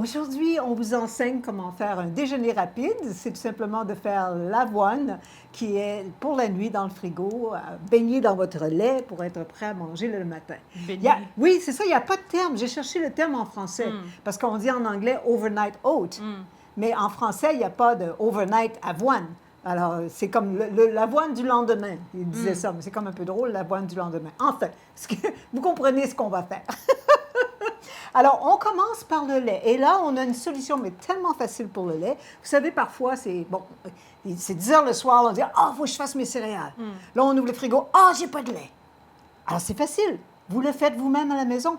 aujourd'hui, on vous enseigne comment faire un déjeuner rapide. C'est tout simplement de faire l'avoine qui est pour la nuit dans le frigo, baignée dans votre lait pour être prêt à manger le matin. Oui, c'est ça, il n'y a pas de terme. J'ai cherché le terme en français parce qu'on dit en anglais overnight oat. Mais en français, il n'y a pas de overnight avoine. Alors, c'est comme l'avoine du lendemain. Il disait ça, mais c'est comme un peu drôle, l'avoine du lendemain. Enfin, vous comprenez ce qu'on va faire. Alors, on commence par le lait. Et là, on a une solution, mais tellement facile pour le lait. Vous savez, parfois, c'est 10 heures le soir, on dit « Ah, il faut que je fasse mes céréales. Là, on ouvre le frigo. « Ah, j'ai pas de lait. » Alors, c'est facile. Vous le faites vous-même à la maison.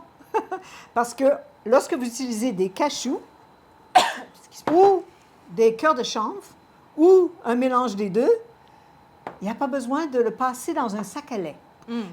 Parce que lorsque vous utilisez des cachous ou des cœurs de chanvre ou un mélange des deux, il n'y a pas besoin de le passer dans un sac à lait.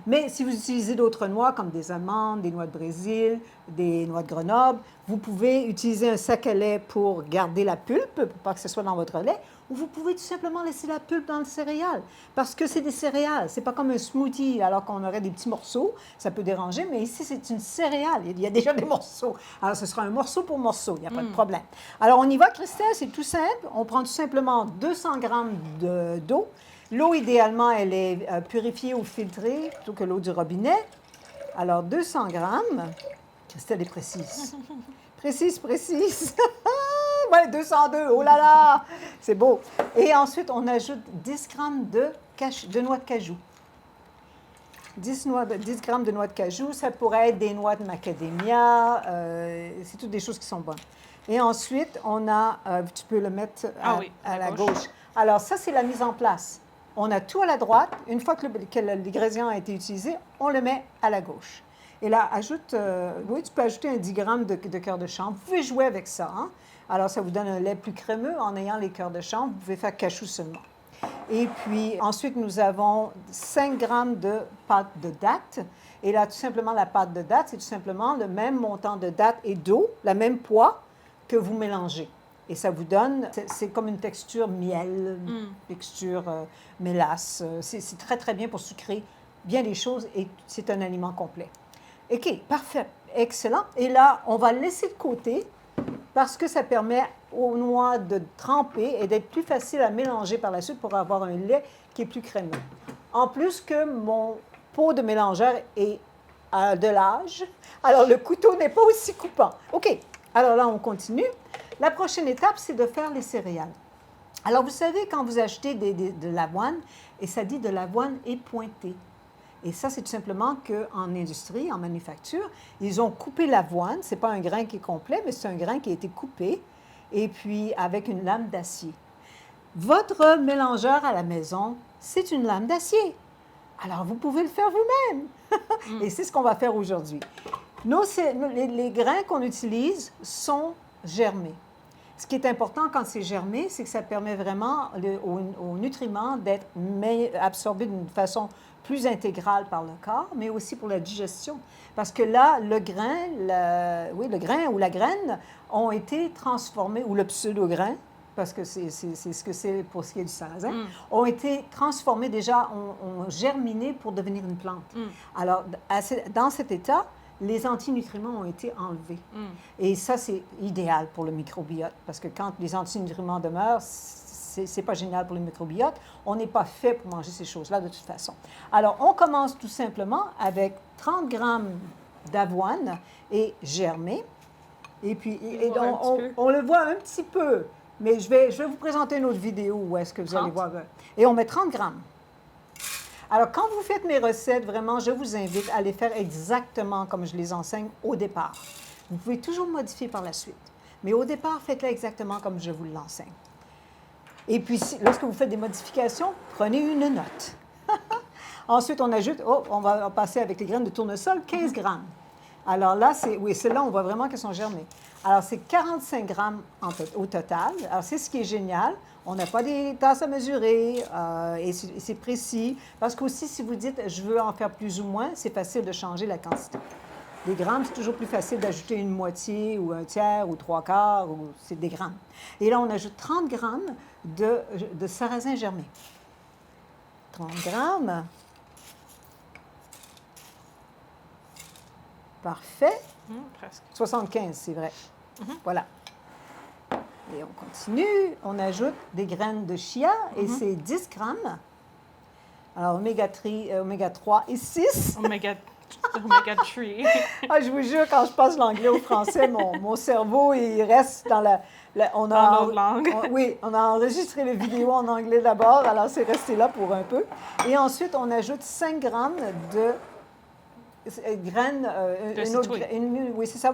Mais si vous utilisez d'autres noix, comme des amandes, des noix de Brésil, des noix de Grenoble, vous pouvez utiliser un sac à lait pour garder la pulpe, pour pas que ce soit dans votre lait, ou vous pouvez tout simplement laisser la pulpe dans le céréal, parce que c'est des céréales. C'est pas comme un smoothie, alors qu'on aurait des petits morceaux. Ça peut déranger, mais ici, c'est une céréale. Il y a déjà des morceaux. Alors, ce sera un morceau pour morceau. Il n'y a pas de problème. Alors, on y va, Christelle, c'est tout simple. On prend tout simplement 200 grammes d'eau. L'eau, idéalement, elle est purifiée ou filtrée plutôt que l'eau du robinet. Alors, 200 grammes. Christelle est précise. Précise. Oui, 202. Oh là là! C'est beau. Et ensuite, on ajoute 10 grammes de noix de cajou. 10 grammes de noix de cajou, ça pourrait être des noix de macadamia. C'est toutes des choses qui sont bonnes. Et ensuite, on a, tu peux le mettre à la gauche. Alors, ça, c'est la mise en place. On a tout à la droite. Une fois que l'ingrédient a été utilisé, on le met à la gauche. Et là, ajoute, oui, tu peux ajouter un 10 grammes de cœur de chanvre. Vous pouvez jouer avec ça. Hein? Alors, ça vous donne un lait plus crémeux en ayant les cœurs de chanvre. Vous pouvez faire cachou seulement. Et puis, ensuite, nous avons 5 grammes de pâte de date. Et là, tout simplement, la pâte de date, c'est tout simplement le même montant de date et d'eau, la même poids que vous mélangez. Et ça vous donne, c'est comme une texture miel, texture mélasse. C'est très, très bien pour sucrer bien les choses et c'est un aliment complet. OK, parfait, excellent. Et là, on va le laisser de côté parce que ça permet aux noix de tremper et d'être plus facile à mélanger par la suite pour avoir un lait qui est plus crémeux. En plus que mon pot de mélangeur est de l'âge, alors le couteau n'est pas aussi coupant. OK, alors là, on continue. La prochaine étape, c'est de faire les céréales. Alors, vous savez, quand vous achetez de l'avoine, et ça dit de l'avoine épointée. Et ça, c'est tout simplement qu'en industrie, en manufacture, ils ont coupé l'avoine. Ce n'est pas un grain qui est complet, mais c'est un grain qui a été coupé, et puis avec une lame d'acier. Votre mélangeur à la maison, c'est une lame d'acier. Alors, vous pouvez le faire vous-même. Et c'est ce qu'on va faire aujourd'hui. Les grains qu'on utilise sont germés. Ce qui est important quand c'est germé, c'est que ça permet vraiment aux nutriments d'être absorbés d'une façon plus intégrale par le corps, mais aussi pour la digestion. Parce que là, le grain ou la graine ont été transformés, ou le pseudo-grain, parce que c'est ce que c'est pour ce qui est du sarrasin, ont été transformés déjà, ont germiné pour devenir une plante. Alors, dans cet état, les antinutriments ont été enlevés. Et ça, c'est idéal pour le microbiote, parce que quand les antinutriments demeurent, c'est pas génial pour le microbiote. On n'est pas fait pour manger ces choses-là de toute façon. Alors, on commence tout simplement avec 30 grammes d'avoine et germée. Et puis, on le voit un petit peu, mais je vais vous présenter une autre vidéo où est-ce que vous allez voir. Et on met 30 grammes. Alors, quand vous faites mes recettes, vraiment, je vous invite à les faire exactement comme je les enseigne au départ. Vous pouvez toujours modifier par la suite. Mais au départ, faites-les exactement comme je vous l'enseigne. Et puis, lorsque vous faites des modifications, prenez une note. Ensuite, on ajoute, on va passer avec les graines de tournesol, 15 grammes. Alors là, celles-là, on voit vraiment qu'elles sont germées. Alors, c'est 45 grammes au total. Alors, c'est ce qui est génial. On n'a pas des tasses à mesurer et c'est précis. Parce qu'aussi, si vous dites, je veux en faire plus ou moins, c'est facile de changer la quantité. Les grammes, c'est toujours plus facile d'ajouter une moitié ou un tiers ou 3/4, c'est des grammes. Et là, on ajoute 30 grammes de sarrasin germé. 30 grammes. Parfait. Presque. 75, c'est vrai. Voilà. Et on continue. On ajoute des graines de chia et c'est 10 grammes. Alors, oméga 3 et 6. Oméga 3. Ah, je vous jure, quand je passe l'anglais au français, mon cerveau, il reste dans on a, Dans l'autre langue. Oui, on a enregistré les vidéos en anglais d'abord, alors c'est resté là pour un peu. Et ensuite, on ajoute 5 grammes de graines, De citrouille. oui, c'est ça.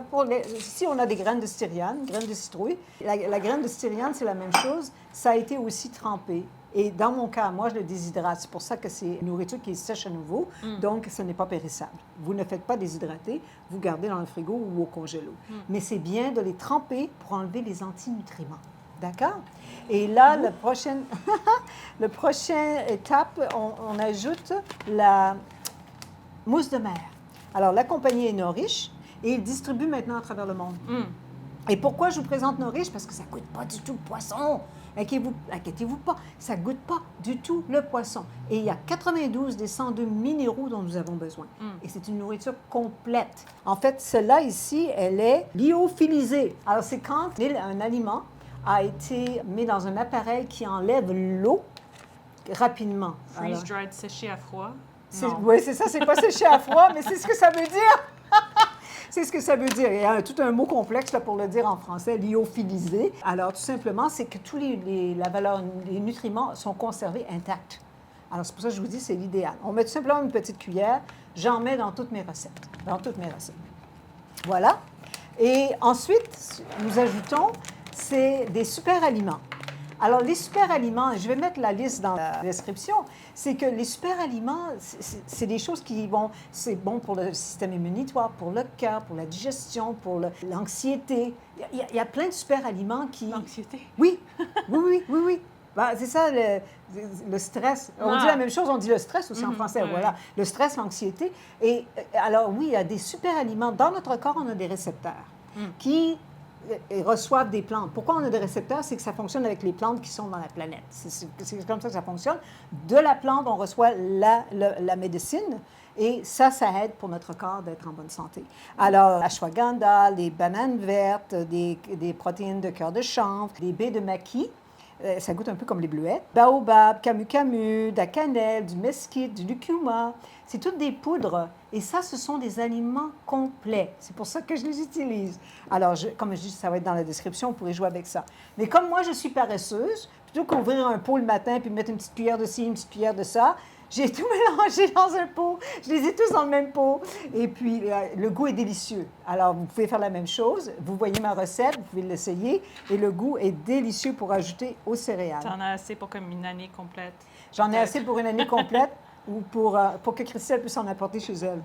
Ici, on a des graines de styriane, graines de citrouille. La graine de styriane, c'est la même chose. Ça a été aussi trempé. Et dans mon cas, moi, je le déshydrate. C'est pour ça que c'est une nourriture qui est sèche à nouveau. Donc, ce n'est pas périssable. Vous ne faites pas déshydrater. Vous gardez dans le frigo ou au congélo. Mais c'est bien de les tremper pour enlever les antinutriments. D'accord? Et là, la prochaine étape, on ajoute la mousse de mer. Alors, la compagnie est Nourish et ils distribuent maintenant à travers le monde. Et pourquoi je vous présente Nourish? Parce que ça ne goûte pas du tout le poisson. Inquiétez-vous pas, ça ne goûte pas du tout le poisson. Et il y a 92 des 102 minéraux dont nous avons besoin. Et c'est une nourriture complète. En fait, celle-là ici, elle est lyophilisée. Alors, c'est quand un aliment a été mis dans un appareil qui enlève l'eau rapidement. Freeze-dried, séché à froid. Oui, c'est ça, c'est pas séché à froid, mais c'est ce que ça veut dire. C'est ce que ça veut dire. Il y a tout un mot complexe là, pour le dire en français, lyophilisé. Alors, tout simplement, c'est que tous les nutriments sont conservés intacts. Alors, c'est pour ça que je vous dis, c'est l'idéal. On met tout simplement une petite cuillère. J'en mets dans toutes mes recettes. Voilà. Et ensuite, nous ajoutons, c'est des super aliments. Alors, les super aliments, je vais mettre la liste dans la description, c'est que les super aliments, c'est des choses c'est bon pour le système immunitoire, pour le cœur, pour la digestion, pour l'anxiété. Il y a plein de super aliments qui... L'anxiété? Oui. Ben, c'est ça, le stress. On dit la même chose, on dit le stress aussi en français. Voilà, le stress, l'anxiété. Et alors, oui, il y a des super aliments. Dans notre corps, on a des récepteurs qui reçoivent des plantes. Pourquoi on a des récepteurs? C'est que ça fonctionne avec les plantes qui sont dans la planète. C'est comme ça que ça fonctionne. De la plante, on reçoit la médecine et ça aide pour notre corps d'être en bonne santé. Alors, ashwagandha, les bananes vertes, des protéines de cœur de chanvre, des baies de maquis, ça goûte un peu comme les bleuettes. Baobab, camu-camu, de la cannelle, du mesquite, du lucuma. C'est toutes des poudres. Et ça, ce sont des aliments complets. C'est pour ça que je les utilise. Alors, comme je dis, ça va être dans la description, vous pourrez jouer avec ça. Mais comme moi, je suis paresseuse, plutôt qu'ouvrir un pot le matin puis mettre une petite cuillère de ci, une petite cuillère de ça, j'ai tout mélangé dans un pot. Je les ai tous dans le même pot. Et puis, le goût est délicieux. Alors, vous pouvez faire la même chose. Vous voyez ma recette, vous pouvez l'essayer. Et le goût est délicieux pour ajouter aux céréales. Tu en as assez pour comme une année complète? J'en ai assez pour une année complète ou pour que Christelle puisse en apporter chez elle.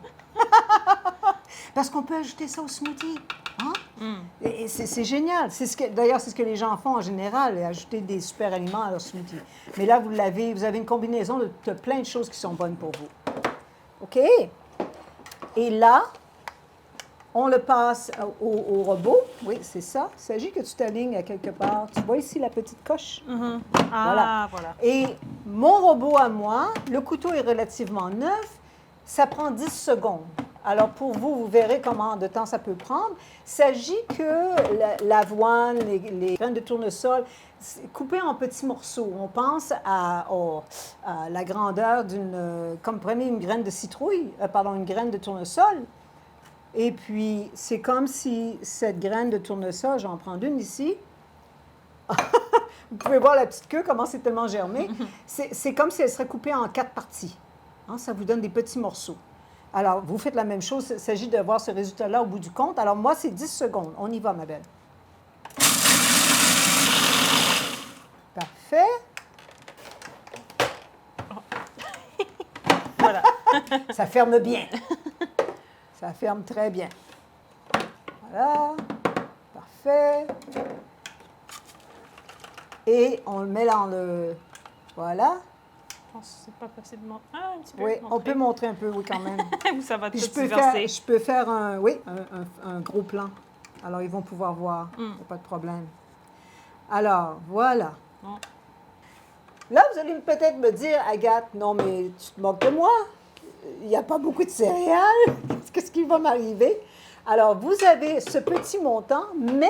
Parce qu'on peut ajouter ça au smoothie. Hein? Et c'est génial. D'ailleurs, c'est ce que les gens font en général, ajouter des super aliments à leur smoothie. Mais là, vous avez une combinaison de plein de choses qui sont bonnes pour vous. OK? Et là, on le passe au robot. Oui, c'est ça. Il s'agit que tu t'alignes à quelque part. Tu vois ici la petite coche? Ah, voilà. Et mon robot à moi, le couteau est relativement neuf. Ça prend 10 secondes. Alors, pour vous, vous verrez comment de temps ça peut prendre. Il s'agit que l'avoine, les graines de tournesol, coupées en petits morceaux. On pense à la grandeur comme prenez une graine de citrouille, une graine de tournesol. Et puis, c'est comme si cette graine de tournesol, j'en prends une ici. Vous pouvez voir la petite queue, comment c'est tellement germé. C'est comme si elle serait coupée en 4 parties. Hein, ça vous donne des petits morceaux. Alors, vous faites la même chose. Il s'agit de voir ce résultat-là au bout du compte. Alors, moi, c'est 10 secondes. On y va, ma belle. Parfait. Voilà. Ça ferme bien. Ça ferme très bien. Voilà. Parfait. Et on le met dans le... Voilà. Je pense que c'est pas possible de montrer. Ah, un petit peu. Oui, on peut montrer un peu, oui, quand même. Ou ça va tout Je diverser. peux faire un gros plan. Alors, ils vont pouvoir voir. Il n'y a pas de problème. Alors, voilà. Bon. Là, vous allez peut-être me dire, Agathe, non, mais tu te moques de moi. Il n'y a pas beaucoup de céréales. Qu'est-ce qui va m'arriver? Alors, vous avez ce petit montant, mais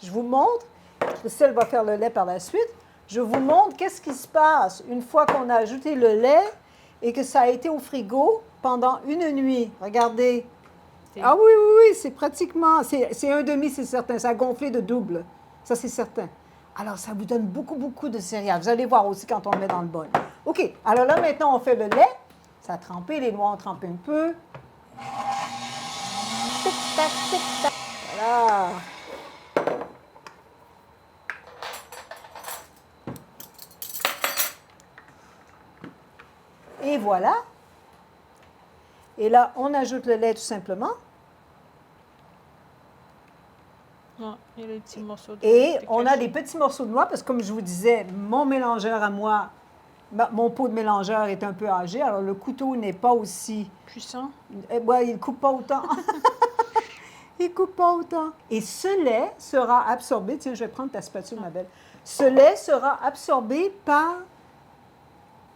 je vous montre Christelle va faire le lait par la suite. Je vous montre qu'est-ce qui se passe une fois qu'on a ajouté le lait et que ça a été au frigo pendant une nuit. Regardez. Ah oui, oui, oui, c'est pratiquement, c'est un demi, c'est certain. Ça a gonflé de double. Ça, c'est certain. Alors, ça vous donne beaucoup, beaucoup de céréales. Vous allez voir aussi quand on le met dans le bol. OK. Alors là, maintenant, on fait le lait. Ça a trempé, les noix ont trempé un peu. Tic-tac, tic-tac. Voilà. Et voilà. Et là, on ajoute le lait tout simplement. Ah, il y a des petits morceaux de Et de on a cachet. des petits morceaux de noix parce que, comme je vous disais, mon mélangeur à moi, mon pot de mélangeur est un peu âgé. Alors, le couteau n'est pas aussi... Puissant. Ouais, il ne coupe pas autant. Il ne coupe pas autant. Et ce lait sera absorbé... Tiens, je vais prendre ta spatule, ma belle. Ce lait sera absorbé par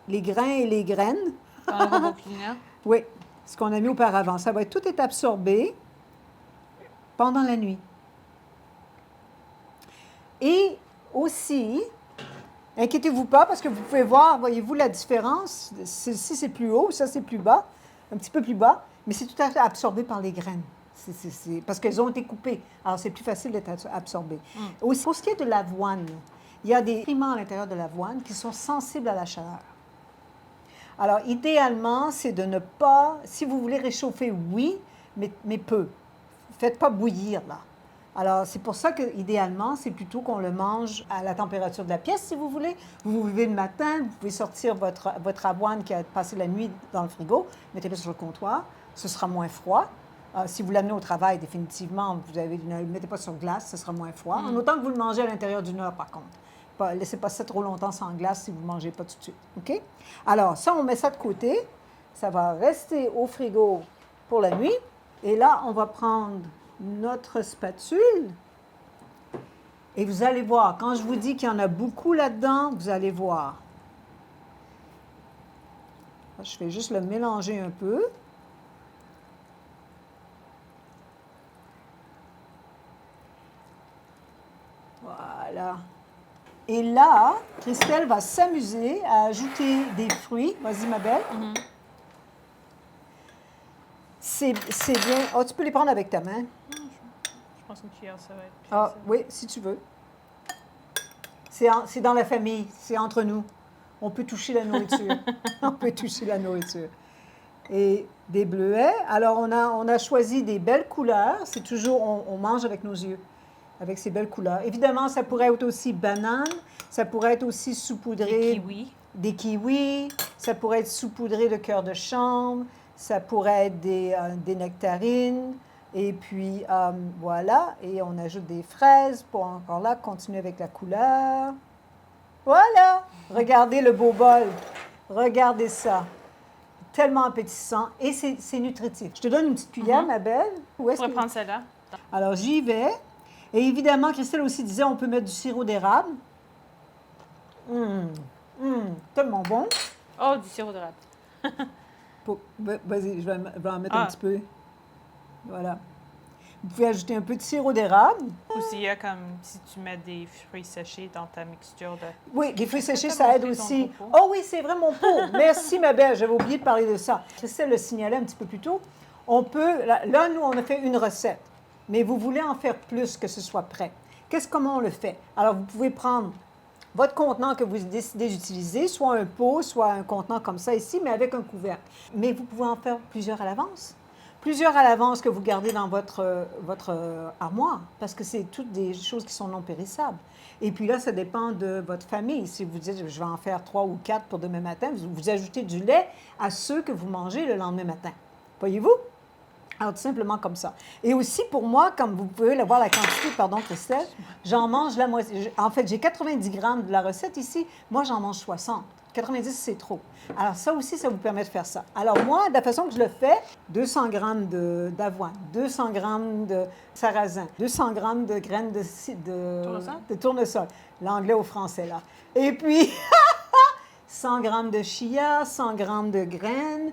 les grains et les graines. Dans le robot culinaire. Oui, ce qu'on a mis auparavant. Ça va tout être absorbé pendant la nuit. Et aussi, inquiétez-vous pas parce que vous pouvez voir, voyez-vous la différence? Ceci, c'est plus haut, ça, c'est plus bas, un petit peu plus bas, mais c'est tout à fait absorbé par les graines. Parce qu'elles ont été coupées. Alors, c'est plus facile d'être absorbé. Aussi, pour ce qui est de l'avoine, il y a des nutriments à l'intérieur de l'avoine qui sont sensibles à la chaleur. Alors, idéalement, c'est de ne pas, si vous voulez réchauffer, oui, mais peu. Faites pas bouillir, là. Alors, c'est pour ça qu'idéalement, c'est plutôt qu'on le mange à la température de la pièce, si vous voulez. Vous vous levez le matin, vous pouvez sortir votre avoine qui a passé la nuit dans le frigo, mettez-le sur le comptoir, ce sera moins froid. Si vous l'amenez au travail, définitivement, ne le mettez pas sur glace, ce sera moins froid. En autant que vous le mangez à l'intérieur d'une heure, par contre. Laissez pas ça trop longtemps sans glace si vous ne mangez pas tout de suite. OK? Alors, ça, on met ça de côté. Ça va rester au frigo pour la nuit. Et là, on va prendre notre spatule. Et vous allez voir, quand je vous dis qu'il y en a beaucoup là-dedans, vous allez voir. Je vais juste le mélanger un peu. Voilà. Et là, Christelle va s'amuser à ajouter des fruits. Vas-y, ma belle. C'est bien. Oh, tu peux les prendre avec ta main. Je pense qu'une cuillère, ça va être plus Ah, facile. oui, si tu veux. C'est dans la famille, c'est entre nous. On peut toucher la nourriture. On peut toucher la nourriture. Et des bleuets. Alors, on a choisi des belles couleurs. C'est toujours, on mange avec nos yeux, avec ces belles couleurs. Évidemment, ça pourrait être aussi banane. Ça pourrait être aussi saupoudré. Des kiwis. Des kiwis. Ça pourrait être saupoudré de cœur de chambre. Ça pourrait être des nectarines. Et puis, voilà. Et on ajoute des fraises pour encore là continuer avec la couleur. Voilà. Regardez le beau bol. Regardez ça. Tellement appétissant. Et c'est nutritif. Je te donne une petite cuillère, ma belle. Où On est-ce pourrait que... prendre celle-là. Alors, j'y vais. Et évidemment, Christelle aussi disait, on peut mettre du sirop d'érable. Tellement bon. Oh, du sirop d'érable. Vas-y, je vais en mettre un petit peu. Voilà. Vous pouvez ajouter un peu de sirop d'érable. Ou s'il y a comme si tu mets des fruits séchés dans ta mixture de... Oui, les fruits séchés, Peut-être ça aide montrer ton aussi. pot. Oh oui, c'est vrai, mon pot. Merci, ma belle. J'avais oublié de parler de ça. Christelle le signalait un petit peu plus tôt. On peut... Là, nous, on a fait une recette. Mais vous voulez en faire plus que ce soit prêt. Comment on le fait? Alors, vous pouvez prendre votre contenant que vous décidez d'utiliser, soit un pot, soit un contenant comme ça ici, mais avec un couvercle. Mais vous pouvez en faire plusieurs à l'avance. Plusieurs à l'avance que vous gardez dans votre armoire, parce que c'est toutes des choses qui sont non périssables. Et puis là, ça dépend de votre famille. Si vous dites, je vais en faire 3 ou 4 pour demain matin, vous ajoutez du lait à ceux que vous mangez le lendemain matin. Voyez-vous? Alors, tout simplement comme ça. Et aussi, pour moi, comme vous pouvez voir la quantité, pardon, Christelle, j'en mange la moitié. En fait, j'ai 90 grammes de la recette ici. Moi, j'en mange 60. 90, c'est trop. Alors, ça aussi, ça vous permet de faire ça. Alors, moi, de la façon que je le fais, 200 grammes d'avoine, 200 grammes de sarrasin, 200 grammes de graines de tournesol. L'anglais au français, là. Et puis, 100 grammes de chia, 100 grammes de graines.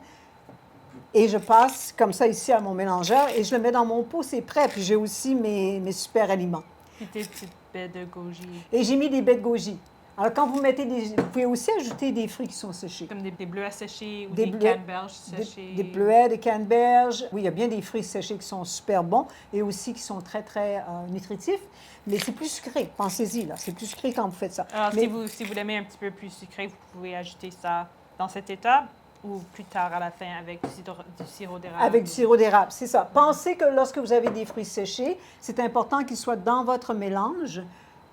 Et je passe comme ça ici à mon mélangeur et je le mets dans mon pot, c'est prêt. Puis j'ai aussi mes super aliments. Puis tes petites baies de goji. Et j'ai mis des baies de goji. Alors, quand vous mettez vous pouvez aussi ajouter des fruits qui sont séchés. Comme des bleuets séchés ou Des des bleuets- canneberges séchées. Des bleuets, des canneberges. Oui, il y a bien des fruits séchés qui sont super bons et aussi qui sont très, très nutritifs. Mais c'est plus sucré. Pensez-y, là. C'est plus sucré quand vous faites ça. Alors, Mais si vous l'aimez un petit peu plus sucré, vous pouvez ajouter ça dans cet état ou plus tard à la fin avec du sirop d'érable. avec du sirop d'érable, c'est ça. Pensez que lorsque vous avez des fruits séchés, c'est important qu'ils soient dans votre mélange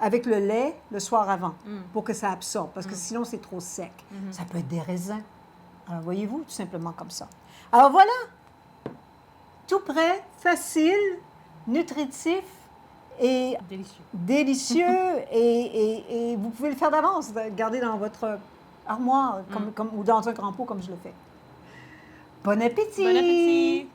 avec le lait le soir avant pour que ça absorbe, parce que sinon, c'est trop sec. Ça peut être des raisins. Alors, voyez-vous, tout simplement comme ça. Alors, voilà. Tout prêt, facile, nutritif et Délicieux. délicieux. Et vous pouvez le faire d'avance, garder dans votre armoire ou dans un grand pot comme je le fais. Bon appétit! Bon appétit!